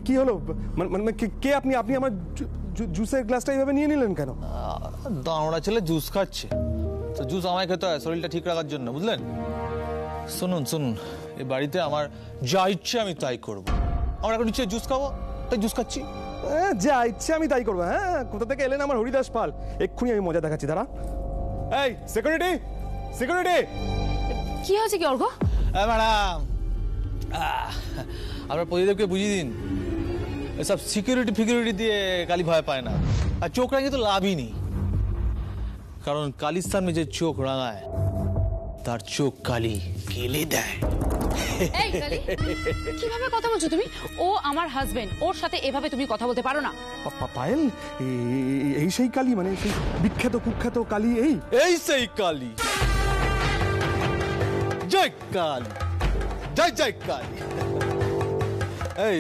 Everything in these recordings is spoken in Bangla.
কি হলো? মানে কে আপনি? আপনি আমার জুসের গ্লাসটা এইভাবে নিয়ে নিলেন কেন? দাঁড়া ছেলে জুস খাচ্ছে, তো জুস আমায় খেতে হয় শরীরটা ঠিক রাখার জন্য, বুঝলেন? শুনুন শুনুন, এই বাড়িতে আমার যা ইচ্ছে আমি তাই করবো। আমরা এখন ইচ্ছে জুস খাবো, তাই জুস খাচ্ছি। যা ইচ্ছে আমি তাই করবো। হ্যাঁ, কোথা থেকে এলেন আমার হরিদাস পাল? এক্ষুনি আমি মজা দেখাচ্ছি, দাঁড়া। এই সিকিউরিটি, সিকিউরিটি! কি হয়েছে কি অর্ঘ্য? ম্যাডাম, আপনার প্রদীপকে বুঝিয়ে দিন, এসব সিকিউরিটি ফিকিউরিটি দিয়ে কালী ভয় পায় না, আর চোখ রাঙিয়ে তো লাভই নেই, কারণ কালীর সামনে যে চোখ রাঙায় তার চোখ কালী কেলে দেয়। এই কালী, কিভাবে কথা বলছো তুমি? ও আমার হাজবেন্ড, ওর সাথে এভাবে তুমি কথা বলতে পারো না। পায়েল, এই সেই কালী, মানে সেই বিখ্যাত কুখ্যাত কালী? এই সেই কালী, জয় কালী, জয় জয় কালী। এই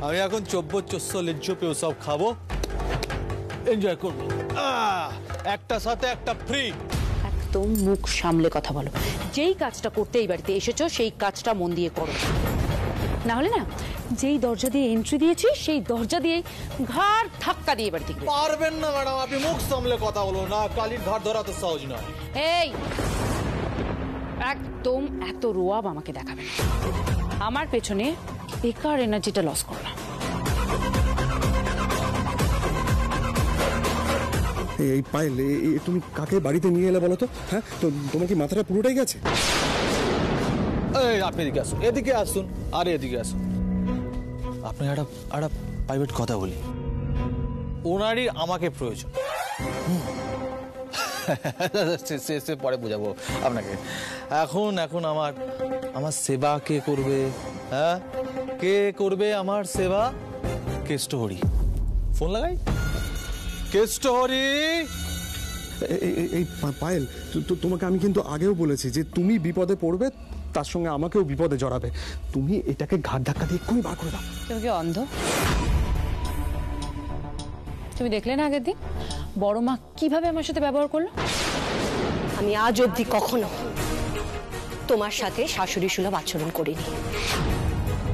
আমি এখন চব্য লেজ্জ পেও সব খাবো, এনজয় করবো, একটা সাথে একটা ফ্রি। একদম মুখ সামলে কথা বলো। যেই কাজটা করতে এই বাড়িতে এসেছো সেই কাজটা মন দিয়ে করো, না হলে না যেই দরজা দিয়ে এন্ট্রি দিয়েছি সেই দরজা দিয়ে ঘাড় ধাক্কা দিয়ে বাড়ি থেকে পারবেন না ম্যাডাম, আপনি মুখ সামলে কথা বলো না, কালীর ঘাড় ধরা তো সহজ নয়। এই একদম এত রোয়াব আমাকে দেখাবে না, আমার পেছনে বেকার এনার্জিটা লস করো না। এই পায়েল, তুমি কাকে বাড়িতে নিয়ে এলে বলো তো? হ্যাঁ, তো তোমার কি মাথাটা পুরোটাই গেছে? এই আপনি এদিকে আসুন, এদিকে আসুন, আরে এদিকে আসুন। আপনি একটা প্রাইভেট কথা বলি, ওনারই আমাকে প্রয়োজন, সে পরে বোঝাবো আপনাকে। এখন আমার সেবা কে করবে? হ্যাঁ, কে করবে আমার সেবা? কেষ্টহরি, ফোন লাগাই। কেষ্টহরি! এই পায়েল, তোমাকে আমি কিন্তু আগেও বলেছি যে তুমি বিপদে পড়বে, তার সঙ্গে আমাকেও বিপদে জড়াবে। তুমি এটাকে ঘাট ধাক্কা দিয়ে এক্ষুনি বার করে দাও। তুমি কি অন্ধ? তুমি দেখলে না আগের দিন বড় মা কিভাবে আমার সাথে ব্যবহার করলো? আমি আজ অবধি কখনো তোমার সাথে শাশুড়ি সুলভ আচরণ করিনি।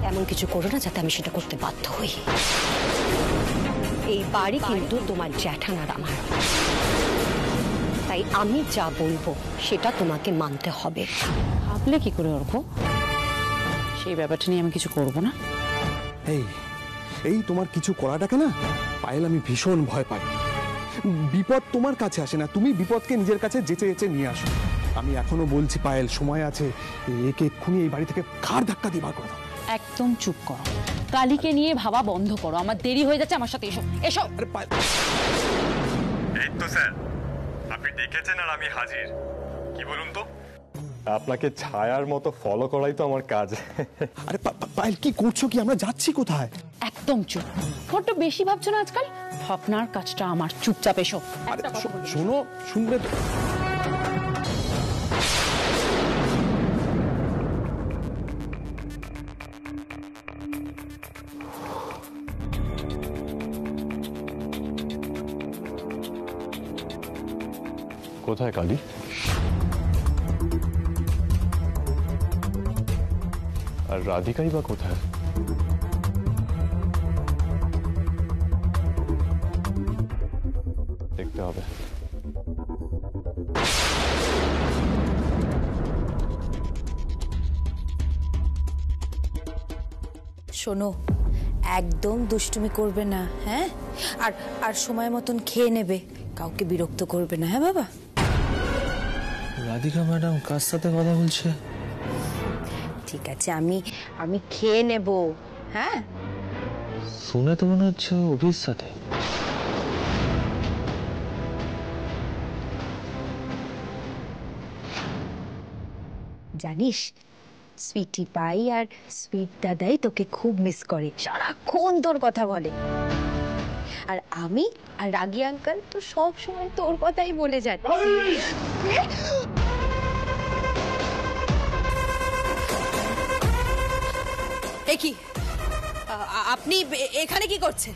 এমন কিছু করো না যাতে আমি সেটা করতে বাধ্য হই। এই বাড়ি কিন্তু তোমার জ্যাঠানার আমার, তাই আমি যা বলবো সেটা তোমাকে মানতে হবে। ভাবলে কি করে অর্ঘ্য? সেই ব্যাপারটা নিয়ে আমি কিছু করবো না। এই তোমার কিছু করাটাকে না পায়েল আমি ভীষণ ভয় পাই। বিপদ তোমার কাছে আসে না, তুমি বিপদকে নিজের কাছে যেচে নিয়ে আসো। আমি এখনো বলছি পায়েল, সময় আছে, একে এক্ষুনি এই বাড়ি থেকে ঘাড় ধাক্কা দিয়ে বার করে দাও। একদম চুপ করো, কালীকে নিয়ে ভাবা বন্ধ করো, আমার দেরি হয়ে যাচ্ছে, আমার সাথে এসো এসো। এই তো স্যার, আপনি ডেকেছেন আর আমি হাজির। কি বলুন তো? আপনাকে ছায়ার মতো ফলো করাই তো আমার কাজ। আরে পায়েল, কি করছো কি? আমরা যাচ্ছি কোথায়? একদম চুপ, বড্ড বেশি ভাবছো না আজকাল? ভাবনার কাজটা আমার, চুপচাপ এসো। শোনো, শুনবে তো? কোথায় কালী? আর রাধিকাই বা কোথায়? দেখতে হবে। শোনো, একদম দুষ্টুমি করবে না, হ্যাঁ? আর সময় মতন খেয়ে নেবে, কাউকে বিরক্ত করবে না, হ্যাঁ বাবা? রাধিকা ম্যাডাম কার সাথে কথা বলছে? ঠিক আছে, আমি খেয়ে নেব, হ্যাঁ? শুনে তো মনে হচ্ছে অভির সাথে। জানিস, সুইটি পাই আর সুইট দাদাই তোকে খুব মিস করে, সারাক্ষণ তোর কথা বলে। আর আমি আর রাগী আঙ্কেল তো সব সময় তোর কথাই বলে যায়। কি আপনি এখানে কি করছেন?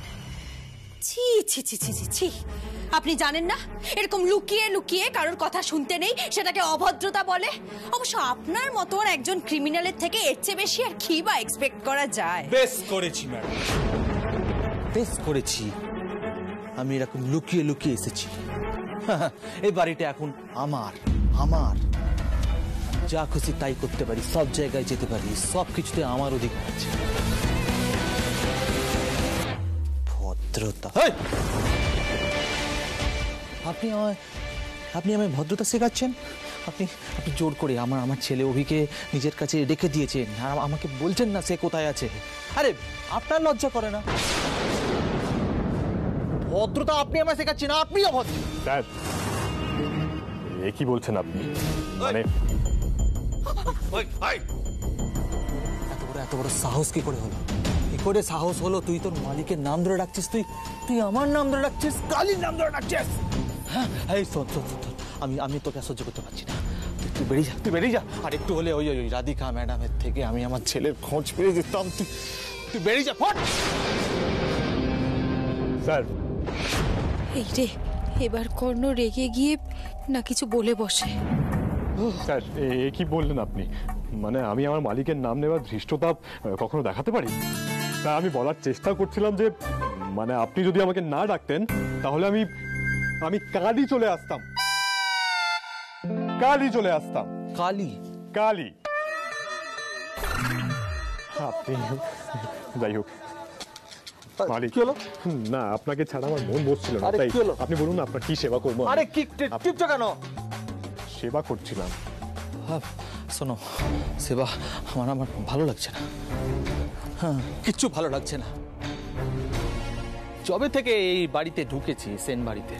ছি ছি ছি ছি ছি ছি, আপনি জানেন না এরকম লুকিয়ে লুকিয়ে কারোর কথা শুনতে নেই, সেটাকে অভদ্রতা বলে। অবশ্য আপনার মতন একজন ক্রিমিনালের থেকে এর চেয়ে বেশি আর কি বা এক্সপেক্ট করা যায়? বেশ করেছি ম্যাডাম, বেশ করেছি। আমি এরকম লুকিয়ে লুকিয়ে এসেছি। এই বাড়িটা এখন আমার আমার যা খুশি তাই করতে পারি, সব জায়গায় যেতে পারি, সব কিছুতে আমার অধিকার আছে। ভদ্রতা। আপনি আমায় ভদ্রতা শেখাচ্ছেন? আপনি জোর করে আমার ছেলে অভিকে নিজের কাছে রেখে দিয়েছেন আর আমাকে বলছেন না সে কোথায় আছে। আরে আপনার লজ্জা করে না? ভদ্রতা আপনি আমায় শেখাচ্ছেন, আপনি অভদ্র। স্যার, এ কি বলছেন আপনি? মানে এত বড় সাহস কি করে হলো? কি করে সাহস হলো? তুই তোর মালিকের নাম ধরে ডাকছিস, তুই আমার নাম ধরে ডাকছিস, কালীর নাম ধরে ডাকছিস। হ্যাঁ, এই শোন, আমি তোকে সহ্য করতে পারছি না। তুই বেরিয়ে যা। আর একটু হলে ওই রাধিকা ম্যাডামের থেকে আমি আমার ছেলের খোঁজ পেয়ে যেতাম। তুই বেরিয়ে যা, ফট। স্যার, এই রে, এবার কর্ণ রেগে গিয়ে না কিছু বলে বসে। স্যার, এ কি বললেন আপনি? মানে আমি আমার মালিকের নাম নেওয়ার ধৃষ্টতা কখনো দেখাতে পারি? স্যার, আমি বলার চেষ্টা করছিলাম যে মানে আপনি যদি আমাকে না ডাকতেন তাহলে আমি কালই চলে আসতাম। কালই। আপনি যাই হোক মালিক, কি হলো? না আপনাকে ছাড়া আমার মন বসছিল না, আরে তাই কি হলো? আপনি বলুন না আপনার কি সেবা করবো। আরে কি টিপছো কেন? সেবা করছিলাম। শোনো, সেবা আমার ভালো লাগছে না। হ্যাঁ, কিচ্ছু ভালো লাগছে না। যবে থেকে এই বাড়িতে ঢুকেছি, সেন বাড়িতে,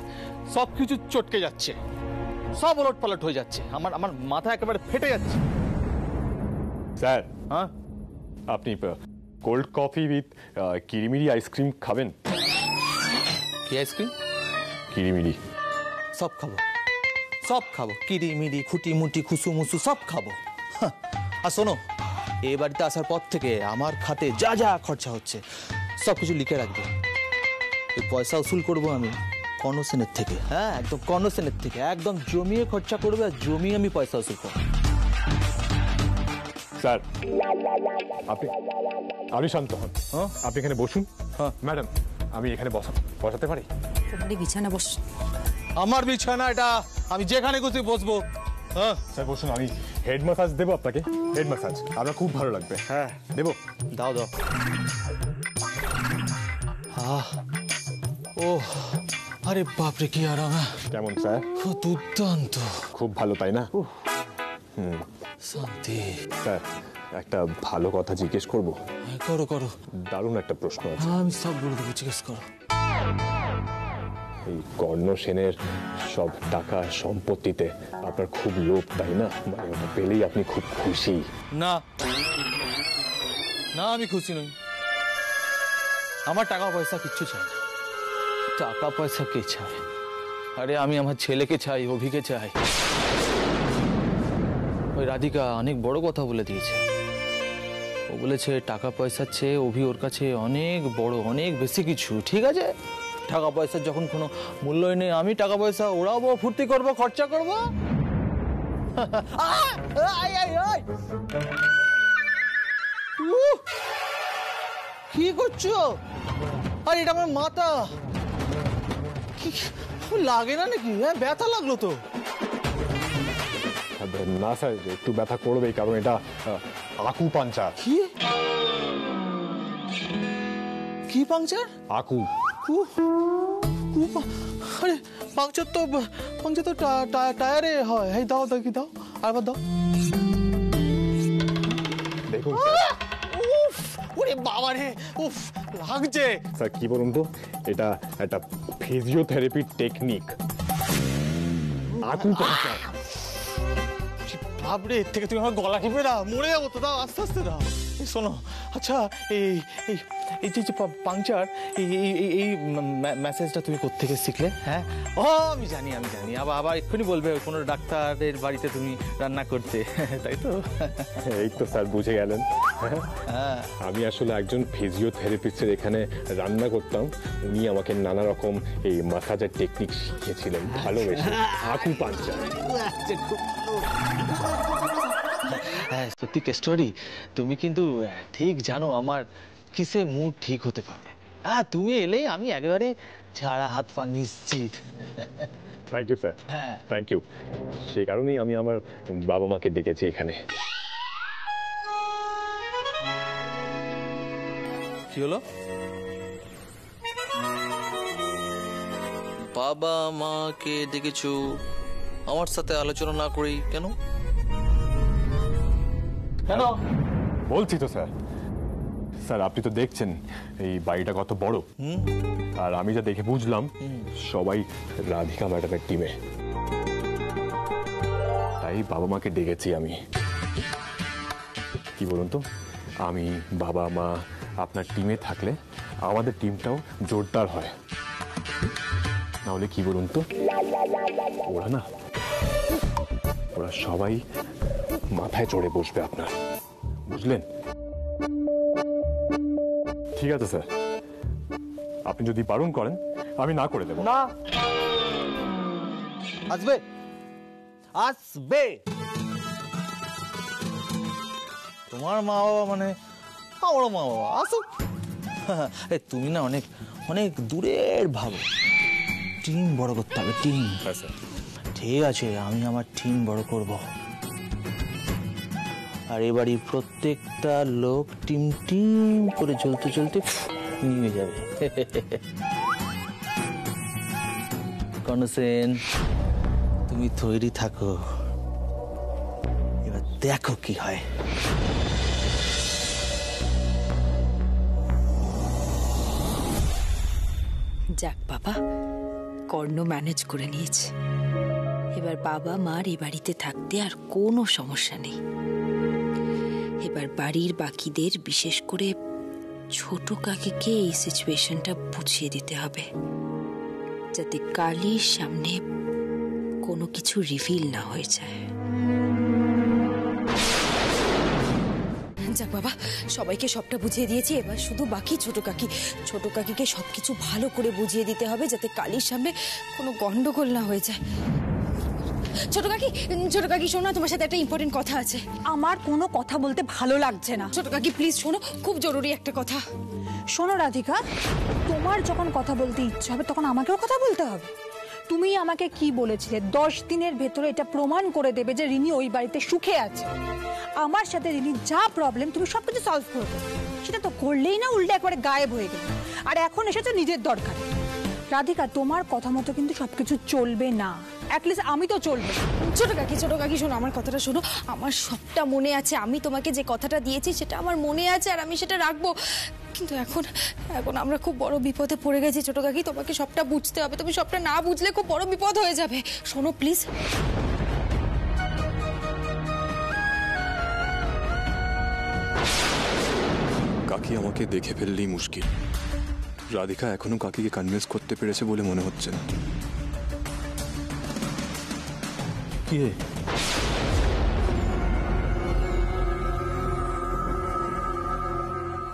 সব কিছু চটকে যাচ্ছে, সব ওলট পালট হয়ে যাচ্ছে। আমার মাথা একেবারে ফেটে যাচ্ছে। স্যার, হ্যাঁ, আপনি কোল্ড কফি উইথ কিরিমিরি আইসক্রিম খাবেন? কি আইসক্রিম? কিরিমিরি। সব খাবো, কিরিমিরি, খুঁটিমুটি, খুসুমুসু সব খাবো। হ্যাঁ, আর শোনো, এই বাড়িতে আসার পর থেকে আমার খাতে যা যা খরচা হচ্ছে সব কিছু লিখে রাখবে। এই পয়সা উসুল করবো আমি কর্ণ সেনের থেকে। হ্যাঁ, একদম কর্ণ সেনের থেকে একদম জমিয়ে খরচা করবে, আর জমিয়ে আমি পয়সা উসুল করবো। স্যার, আপনি শান্ত হন। হ্যাঁ? আপনি এখানে বসুন। হ্যাঁ। ম্যাডাম, আমি এখানে বসাতে পারি? তোমার বিছানা বস। আমার বিছানা এটা, আমি যেখানে খুশি বসবো। হ্যাঁ, স্যার বসুন, আমি হেড ম্যাসাজ দেবো আপনাকে। হেড ম্যাসাজ আপনার খুব ভালো লাগবে। হ্যাঁ, দেবো। দাও। ও আরে বাপরে, কি আরাম! কেমন স্যার? দুর্দান্ত, খুব ভালো, তাই না? শান্তি। স্যার, একটা ভালো কথা জিজ্ঞেস করবো। করো। দারুণ একটা প্রশ্ন আছে। আমি সব বলে দেবো, জিজ্ঞেস করো। এই কর্ণ সেনের সব টাকা সম্পত্তিতে আপনার খুব লোভ, তাই না? মানে ওটা পেলেই আপনি খুব খুশি। না, আমি খুশি নই। আমার টাকা পয়সা কিচ্ছু চাই না। টাকা পয়সা কে চায়? আরে আমি আমার ছেলেকে চাই, অভিকে চাই। ওই রাধিকা অনেক বড় কথা বলে দিয়েছে। ও বলেছে টাকা পয়সার চেয়ে অভি ওর কাছে অনেক বড়, অনেক বেশি কিছু। ঠিক আছে, টাকা পয়সার যখন কোনো মূল্যই নেই, আমি টাকা পয়সা ওড়াবো, ফুর্তি করবো, খরচা করবো। কি করছো? আরে এটা আমার মাথা। লাগে না নাকি? হ্যাঁ, ব্যথা লাগলো তো। না স্যার, একটু ব্যথা করবেই, কারণ এটা আকু পাঞ্চার। কি পাংচার? আকু। আরে পাংচার তো টায়ারে হয়। এই দাও, কি দাও, আরেকবার দাও। দেখুন ওরে বাবা রে, উফ লাগছে। স্যার, কি বলুন তো, এটা একটা ফিজিওথেরাপি টেকনিক, আকু পাঞ্চার। বাপরে, এর থেকে তুমি আমার গলা টিপে দাও, মরে যাবো তো। দাও, আস্তে আস্তে দাও। শোনো, আচ্ছা, এই যে পাংচার এই মেসেজটা তুমি কোত্থেকে শিখলে? হ্যাঁ, ও আমি জানি আবার এক্ষুনি বলবে কোনো ডাক্তারের বাড়িতে তুমি রান্না করতে, তাই তো? এই তো স্যার বুঝে গেলেন। হ্যাঁ, আমি আসলে একজন ফিজিওথেরাপিস্টের এখানে রান্না করতাম, উনি আমাকে নানা রকম এই মাসাজের টেকনিক শিখিয়েছিলেন ভালোবেসে, আকুপাঞ্চার। হ্যাঁ, সত্যি কেষ্টরি, তুমি কিন্তু ঠিক জানো আমার কিসে মুড ঠিক হতে পারে। হ্যাঁ, তুমি এলে আমি একেবারে ছাড়া হাত পা নিশ্চিত। Thank you sir, thank you. সেই কারণেই আমি আমার বাবা মাকে ডেকেছি এখানে। কি হলো? বাবা মাকে ডেকেছো, আমার সাথে আলোচনা না করেই কেন? কেন? বলছি তো স্যার, আপনি তো দেখছেন এই বাড়িটা কত বড়, আর আমি যা দেখে বুঝলাম সবাই রাধিকা ম্যাডামের টিমে, তাই বাবা মাকে ডেকেছি আমি। কি বলুন তো, আমি বাবা মা আপনার টিমে থাকলে আমাদের টিমটাও জোরদার হয়, নাহলে কি বলুন তো, ওরা সবাই মাথায় চড়ে বসবে আপনার, বুঝলেন? ঠিক আছে স্যার, আপনি যদি বারণ করেন আমি না করে দেব। না, আসবে আসবে। তোমার মা বাবা মানে আমারও মা বাবা, আসুক। তুমি না অনেক অনেক দূরের ভাবো, টিম বড় করতে হবে, টিম। হ্যাঁ স্যার। ঠিক আছে, আমি আমার টিম বড় করব, আর এবারই প্রত্যেকটা লোক টিম টিম করে চলতে চলতে নিয়ে যাবে। কনসেন, তুমি তৈরি থাকো, এবার দেখো কি হয়। যাক বাবা, কর্ণ ম্যানেজ করে নিয়েছে। এবার বাবা মার এই বাড়িতে থাকতে আর কোনো সমস্যা নেই। এবার বাড়ির বাকিদের, বিশেষ করে ছোট কাকিকে এই সিচুয়েশনটা বুঝিয়ে দিতে হবে, যাতে কালীর সামনে কোনো কিছু রিভিল না হয়ে যায়। যাক বাবা, সবাইকে সবটা বুঝিয়ে দিয়েছি, এবার শুধু বাকি ছোট কাকিকে সবকিছু ভালো করে বুঝিয়ে দিতে হবে, যাতে কালীর সামনে কোনো গন্ডগোল না হয়ে যায়। ছোট কাকি শোনো, তোমার সাথে একটা ইম্পর্টেন্ট কথা আছে। আমার কোনো কথা বলতে ভালো লাগছে না। ছোট কাকি প্লিজ শোনো, খুব জরুরি একটা কথা। শোনো রাধিকা, তোমার যখন কথা বলতে ইচ্ছে হবে তখন আমাকেও কথা বলতে হবে। তুমি আমাকে কি বলেছিলে, 10 দিনের ভেতরে এটা প্রমাণ করে দেবে যে রিনি ওই বাড়িতে সুখে আছে। আমার সাথে রিনি যা প্রবলেম তুমি সবকিছু সলভ করবে, সেটা তো করলেই না, উল্টে একবারে গায়েব হয়ে গেল। আর এখন এসেছে নিজের দরকার। রাধিকা, তোমার কথা মতো কিন্তু সবকিছু চলবে না, অ্যাটলিস্ট আমি তো চলবে। ছোট কাকি শোনো, আমার কথাটা শোনো। আমার সবটা মনে আছে, আমি তোমাকে যে কথাটা দিয়েছি সেটা আমার মনে আছে, আর আমি সেটা রাখবো। কিন্তু এখন আমরা খুব বড় বিপদে পড়ে গেছি ছোট কাকি, তোমাকে সবটা বুঝতে হবে। তুমি সবটা না বুঝলে খুব বড় বিপদ হয়ে যাবে। শোনো প্লিজ। কাকি আমাকে দেখে ফেললেই মুশকিল। রাধিকা এখনো কাকিকে কনভিন্স করতে পেরেছে বলে মনে হচ্ছে না। কি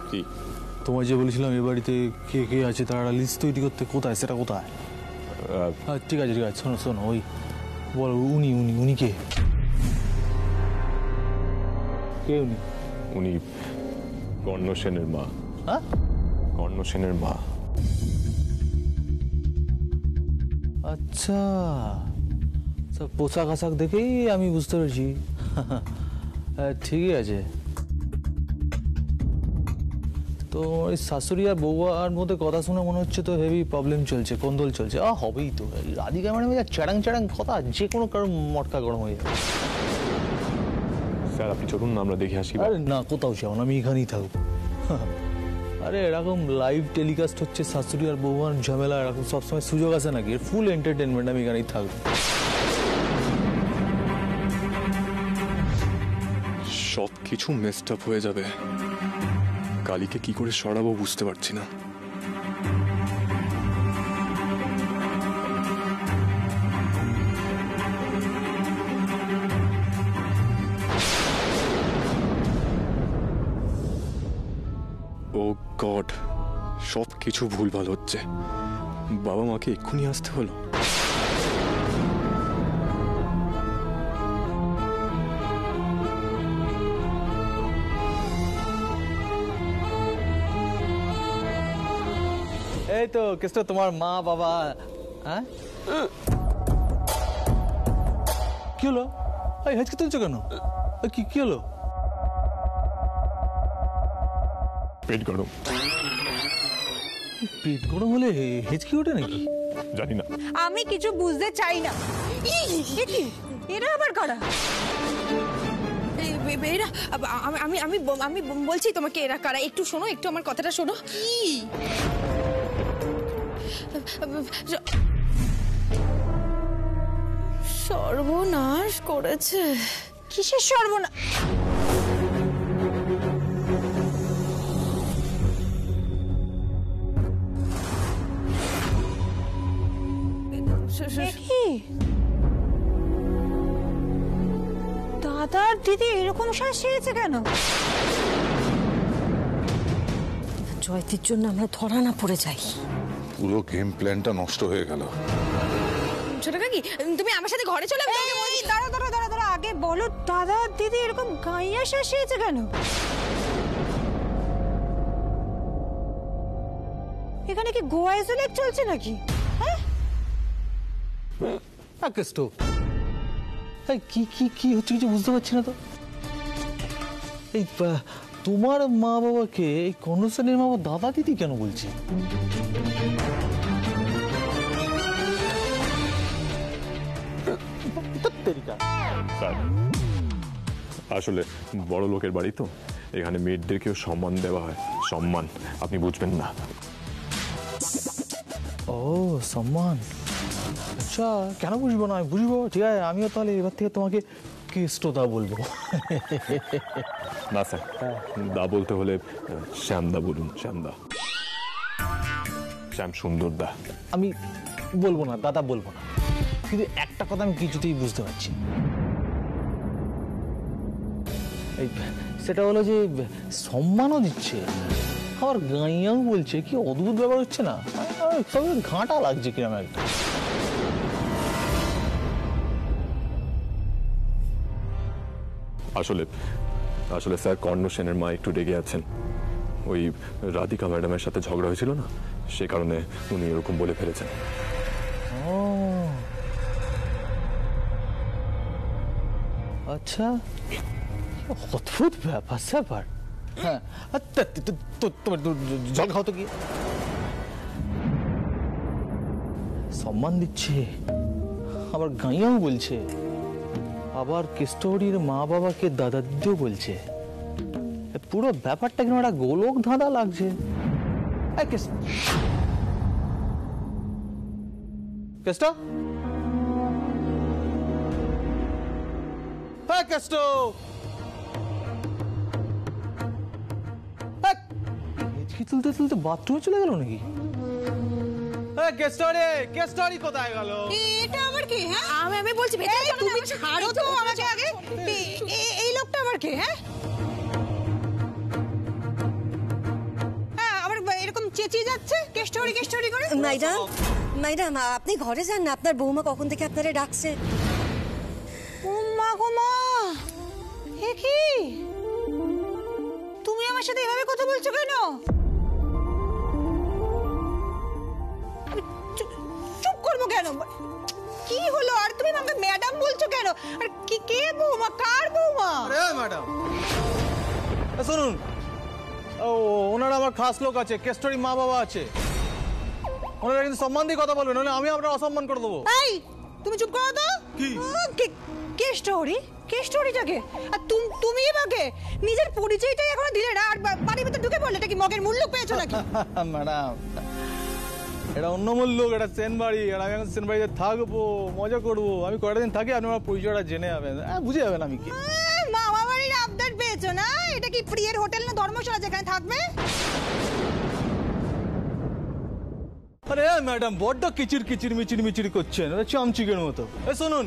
কি তোমায় যে বলেছিলাম এ বাড়িতে কে কে আছে তার একটা লিস্ট তৈরি করতে, কোথায় সেটা কোথায়? ঠিক আছে শোনো, ওই বল, উনি কে? কে উনি? উনি কর্ণ সেনের মা। হ্যাঁ, কর্ণ সেনের মা। আচ্ছা, পোশাক আশাক দেখেই আমি বুঝতে পেরেছি। ঠিকই আছে। তো ওই শাশুড়ি আর বৌয়ার মধ্যে কথা শুনে মনে হচ্ছে তো হেভি প্রবলেম চলছে, কোন্দল চলছে। হবেই তো, রাধিকা ম্যাডাম যা চ্যাড়াং কথা, যে কোনো কারো মটকা গরম হয়ে যাবে। স্যার আপনি চলুন না, আমরা দেখে আসি। আরে না, কোথাও যাও না, আমি এখানেই থাকবো। আরে এরকম লাইভ টেলিকাস্ট হচ্ছে শাশুড়ি আর বৌমার ঝামেলা, এরকম সবসময় সুযোগ আছে নাকি? ফুল এন্টারটেনমেন্ট, আমি এখানেই থাকবো। সব কিছু মেসড আপ হয়ে যাবে। কালীকে কি করে সরাবো বুঝতে পারছি না। ও গড, সব কিছু ভুলভাল হচ্ছে। বাবা মাকে এক্ষুনি আসতে হলো। এই তো কেসটা তোমার মা বাবা। হ্যাঁ কি হলো? এই হেঁচকে তুলছো কেন? কি হলো? পেট গরম। পেট গরম হলে হেঁচকি ওঠে নাকি? জানি না। আমি কিছু বুঝতে চাই না। এরা আবার কারা? এরা আমি আমি আমি বলছি তোমাকে এরা কারা। একটু শোনো, একটু আমার কথাটা শোনো। কি সর্বনাশ করেছে। কিসের সর্বনাশ? দাদার দিদি এরকম শ্বাস ছেড়েছে কেন? জয়তির জন্য আমরা ধরা না পড়ে যাই। পুরো গেম প্ল্যানটা নষ্ট হয়ে গেল। ছোট কাকি, তুমি আমার সাথে ঘরে চলে যাও। দাঁড়া, আগে বলো দাদা দিদি এরকম গাইয়া শ্বাস ছেড়েছে কেন? এখানে কি গোয়া আইসোলেট চলছে নাকি? কেষ্ট কি কি কি হচ্ছে কিছু বুঝতে পারছি না তো। এই তোমার মা বাবাকে এই কনসার্নের মা বাবা দাদা দিদি কেন বলছে? আসলে বড় লোকের বাড়ি তো, এখানে মেয়েদেরকেও সম্মান দেওয়া হয়। সম্মান আপনি বুঝবেন না। ও সম্মান, আচ্ছা কেন বুঝবো না? আমি বুঝবো, ঠিক আছে। আমিও তাহলে এবার থেকে তোমাকে কেষ্টদা বলবো। না স্যার, দা বলতে হলে শ্যামদা বলুন। শ্যামদা, শ্যাম সুন্দর দা। আমি বলবো না, দাদা বলবো না, কিন্তু একটা কথা আমি কিছুতেই বুঝতে পারছি। এই সেটা হলো যে সম্মানও দিচ্ছে, আবার গাইয়াও বলছে। কি অদ্ভুত ব্যাপার হচ্ছে না? সব ঘাঁটা লাগছে কিরম একটা। আসলে আসলে স্যার, কর্ণ সেনের মা একটু রেগে আছেন। ওই রাধিকা ম্যাডামের সাথে ঝগড়া হয়েছিল না, সে কারণে উনি এরকম বলে ফেলেছেন। ও আচ্ছা, অদ্ভুত ব্যাপার স্যাপার। হ্যাঁ, তোমার জল খাও তো। কি সম্মান দিচ্ছে, আবার গাইয়াও বলছে, আবার কেষ্টহরির মা বাবাকে দাদা দিদিও বলছে। পুরো ব্যাপারটা কেন একটা গোলক ধাঁধা লাগছে। কেষ্ট, হ্যাঁ কেষ্ট, তুলতে তুলতে বাথরুমে চলে গেল নাকি? কেষ্টহরি কোথায় গেল? এটা আবার কি? হ্যাঁ আমি বলছি তুমি ছাড়ো তো আমাকে আগে। এই লোকটা আবার কে? হ্যাঁ আবার এরকম চেঁচিয়ে যাচ্ছে কেষ্টহরি কেষ্টহরি করে। ম্যাডাম আপনি ঘরে যান না, আপনার বৌমা কখন থেকে আপনারে ডাকছে। উম্মা গোমা, এ কি তুমি আমার সাথে এভাবে কথা বলছো কেন? চুপ করবো কেন? কি হলো? আর তুমি আমাকে ম্যাডাম বলছো কেন? আর কি কে বৌমা? কার বৌমা? আরে ম্যাডাম শুনুন, ওনারা আমার খাস লোক আছে, কেষ্টহরি মা বাবা আছে, ওনারা কিন্তু সম্মান দিয়ে কথা বলবেন, নাহলে আমি আপনার অসম্মান করে দেবো। এই তুমি চুপ করো তো। কি কেষ্টহরি? কেষ্টহরিটাকে? আর তুমি আমাকে নিজের পরিচয়টাই এখনো দিলে না, আর বাড়ির ভিতর ঢুকে পড়লে। এটা কি মগের মূল্য পেয়েছো নাকি? ম্যাডাম এটা অন্য মূল্য, এটা সেন বাড়ি, আর আমি এখন সেন বাড়িতে থাকবো, মজা করবো। আমি কয়টা দিন থাকি, আপনি আমার পরিচয়টা জেনে যাবেন, বুঝে যাবেন আমি কি। মামা বাড়ির আবদার পেয়েছো না? এটা কি প্রিয়ের হোটেল না ধর্মশালা যেখানে থাকবে? আরে ম্যাডাম বড্ড কিচির কিচির মিচির মিচির করছেন, চামচিকের মতো। শুনুন,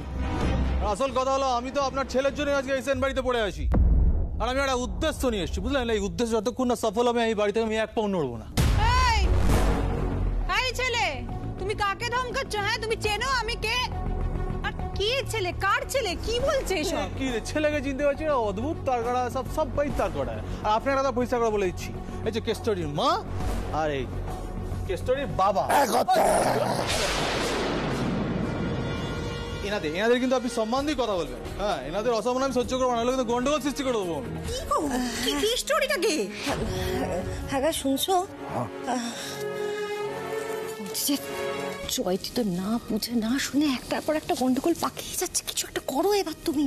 আসল কথা হলো আমি তো আপনার ছেলের জন্য আজকে এসএন বাড়িতে পড়ে আছি, আর আমি একটা উদ্দেশ্য নিয়ে এসেছি, বুঝলেন? এই উদ্দেশ্য যতক্ষণ না সফল হবে এই বাড়িতে আমি এক পাও নড়বো না। এই ছেলে, তুমি কাকে ধমকাচ্ছ? হ্যাঁ, তুমি চেনো আমি কে? আর কি ছেলে, কার ছেলে, কি বলছে এসব? কি রে, ছেলেকে চিনতে পারছি না? অদ্ভুত তার কাটা, সব বাই তার কাটা। আর আপনার একটা পরিষ্কার করে বলে দিচ্ছি, এই যে কেষ্টরীর মা আর এই কেষ্টরীর বাবা, এনাদের কিন্তু আপনি সম্মান দিয়ে কথা বলবেন। হ্যাঁ, এনাদের অসম্মান আমি সহ্য করবো না, কিন্তু গন্ডগোল সৃষ্টি করে দেবো। কি স্টোরিটা কি? হ্যাঁ গা, শুনছো? জয়তি তো না বুঝে না শুনে একটার পর একটা গন্ডগোল পাকিয়ে যাচ্ছে, কিছু একটা করো এবার তুমি।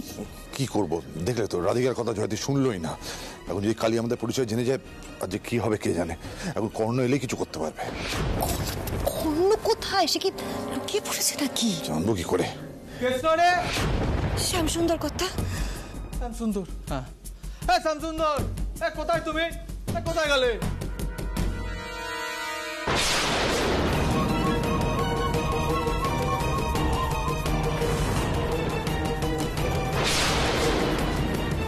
কি করব? দেখলে তো রাধিকার কথা জয়তি শুনলোই না। এখন যদি কালী আমাদের পরিচয় জেনে যায়, আর যে কি হবে কে জানে। এখন কর্ণ এলেই কিছু করতে পারবে। কর্ণ কোথায়? সে কি লুকিয়ে পড়েছে নাকি? জানবো কি করে? শ্যামসুন্দর কথা। শ্যামসুন্দর, হ্যাঁ হ্যাঁ শ্যামসুন্দর, কোথায় তুমি? কোথায় গেলে?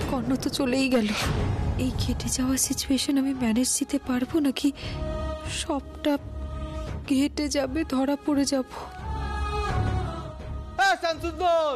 কর্ণ তো চলেই গেল। এই ঘেটে যাওয়া সিচুয়েশন আমি ম্যানেজ দিতে পারবো নাকি সবটা ঘেটে যাবে, ধরা পড়ে যাব? শ্যামসুন্দর